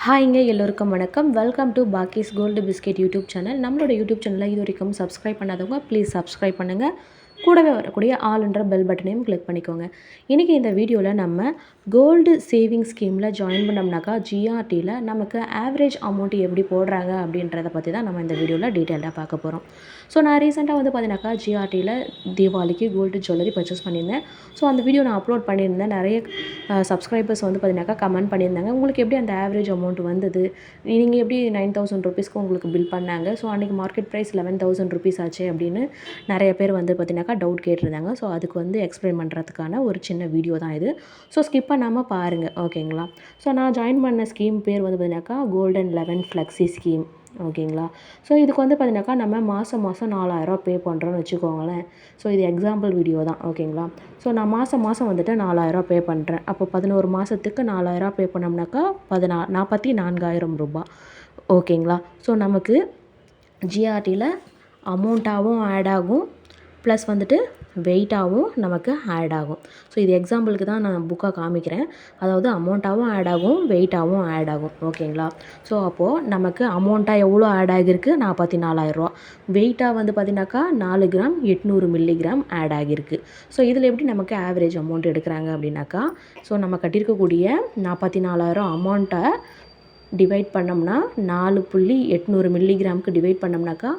ஹாய்ங்க எல்லோருக்கும் வணக்கம். Welcome to பாக்கிஸ் கோல்டு பிஸ்கெட் யூடியூப் சேனல். நம்மளோட யூடியூப் சேனலில் இது வரைக்கும் சப்ஸ்கிரைப் பண்ணாதவங்க ப்ளீஸ் சப்ஸ்கிரைப் பண்ணுங்கள். கூடவே வரக்கூடிய ஆல்ன்ற பெல் பட்டனையும் கிளிக் பண்ணிக்கோங்க. இன்றைக்கி இந்த வீடியோவில் நம்ம கோல்டு சேவிங் ஸ்கீமில் ஜாயின் பண்ணோம்னாக்கா ஜிஆர்டியில் நமக்கு ஆவரேஜ் அமௌண்ட் எப்படி போடுறாங்க அப்படின்றத பற்றி தான் நம்ம இந்த வீடியோவில் டீட்டெயிலாக பார்க்க போகிறோம். ஸோ நான் ரீசெண்டாக பார்த்தீங்கன்னாக்கா ஜிஆர்டியில் தீபாவளிக்கு கோல்டு ஜுவல்லரி பர்ச்சேஸ் பண்ணியிருந்தேன். ஸோ அந்த வீடியோ நான் அப்லோட் பண்ணியிருந்தேன். நிறைய சப்ஸ்கிரைபர்ஸ் பார்த்தீங்கன்னாக்கா கமெண்ட் பண்ணியிருந்தாங்க, உங்களுக்கு எப்படி அந்த ஆவரேஜ் அமௌண்ட் வந்தது, நீங்கள் எப்படி 9000 ருபீஸ்க்கு உங்களுக்கு பில் பண்ணாங்க, ஸோ அன்றைக்கி மார்க்கெட் ப்ரைஸ் 11,000 ருபீஸ் ஆச்சு அப்படின்னு நிறைய பேர் பார்த்தீங்கன்னாக்கா டவுட் கேட்டிருந்தாங்க. ஸோ அதுக்கு எக்ஸ்பிளைன் பண்ணுறதுக்கான ஒரு சின்ன வீடியோ தான் இது. ஸோ ஸ்கிப் பண்ணாமல் பாருங்கள், ஓகேங்களா. ஸோ நான் ஜாயின் பண்ண ஸ்கீம் பேர் பார்த்தீங்கன்னாக்கா கோல்டன் 11 ஃப்ளெக்ஸி ஸ்கீம், ஓகேங்களா. ஸோ இதுக்கு பார்த்தீங்கன்னாக்கா நம்ம மாதம் 4000 பே பண்ணுறோன்னு வச்சுக்கோங்களேன். ஸோ இது எக்ஸாம்பிள் வீடியோ தான், ஓகேங்களா. ஸோ நான் மாதம் 4000 பே பண்ணுறேன். அப்போ 11 மாதத்துக்கு 4000 பே பண்ணோம்னாக்கா 44,000 ரூபாய், ஓகேங்களா. ஸோ நமக்கு ஜிஆர்டியில் அமௌண்ட்டாகவும் ஆட் ஆகும், ப்ளஸ் வெயிட்டாகவும் நமக்கு ஆட் ஆகும். ஸோ இது எக்ஸாம்பிளுக்கு தான் நான் புக்காக காமிக்கிறேன். அதாவது அமௌண்ட்டாகவும் ஆட் ஆகும், வெயிட்டாகவும் ஆட் ஆகும், ஓகேங்களா. ஸோ அப்போது நமக்கு அமௌண்ட்டாக எவ்வளோ ஆட் ஆகிருக்கு, 44,000 ரூபா. வெயிட்டாக பார்த்தீங்கன்னாக்கா 4 கிராம் 800 மில்லிகிராம் ஆட் ஆகிருக்கு. ஸோ இதில் எப்படி நமக்கு ஆவரேஜ் அமௌண்ட் எடுக்கிறாங்க அப்படின்னாக்கா, ஸோ நம்ம கட்டியிருக்கக்கூடிய 44,000 அமௌண்ட்டை டிவைட் பண்ணோம்னா 4.800 மில்லிகிராமுக்கு டிவைட் பண்ணோம்னாக்கா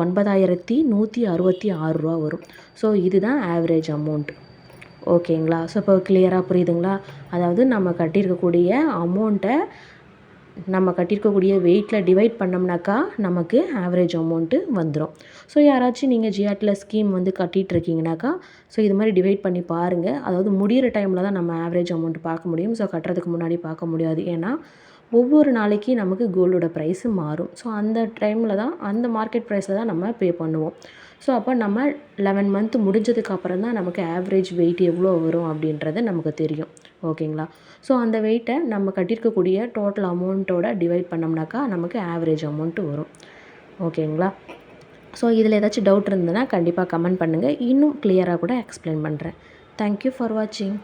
9,166 ரூபா வரும். ஸோ இதுதான் ஆவரேஜ் அமௌண்ட், ஓகேங்களா. ஸோ இப்போ கிளியராக புரியுதுங்களா. அதாவது நம்ம கட்டியிருக்கக்கூடிய அமௌண்ட்டை நம்ம கட்டியிருக்கக்கூடிய வெயிட்டில் டிவைட் பண்ணோம்னாக்கா நமக்கு ஆவரேஜ் அமௌண்ட்டு வந்துடும். ஸோ யாராச்சும் நீங்கள் ஜிஆர்டியில் ஸ்கீம் கட்டிகிட்ருக்கீங்கனாக்கா ஸோ இது மாதிரி டிவைட் பண்ணி பாருங்கள். அதாவது முடிகிற டைமில் தான் நம்ம ஆவரேஜ் அமௌண்ட் பார்க்க முடியும். ஸோ கட்டுறதுக்கு முன்னாடி பார்க்க முடியாது. ஏன்னா ஒவ்வொரு நாளைக்கு நமக்கு கோல்டோட ப்ரைஸு மாறும். ஸோ அந்த டைமில் தான், அந்த மார்க்கெட் ப்ரைஸில் தான் நம்ம பே பண்ணுவோம். ஸோ அப்போ நம்ம 11 மந்த் முடிஞ்சதுக்கு அப்புறம் தான் நமக்கு ஆவரேஜ் வெயிட் எவ்வளோ வரும் அப்படின்றது நமக்கு தெரியும், ஓகேங்களா. ஸோ அந்த வெயிட்டை நம்ம கட்டியிருக்கக்கூடிய டோட்டல் அமௌண்ட்டோட டிவைட் பண்ணோம்னாக்கா நமக்கு ஆவரேஜ் அமௌண்ட்டு வரும், ஓகேங்களா. ஸோ இதில் ஏதாச்சும் டவுட் இருந்ததுன்னா கண்டிப்பாக கமெண்ட் பண்ணுங்கள். இன்னும் கிளியராக கூட எக்ஸ்பிளைன் பண்ணுறேன். தேங்க்யூ ஃபார் வாட்சிங்.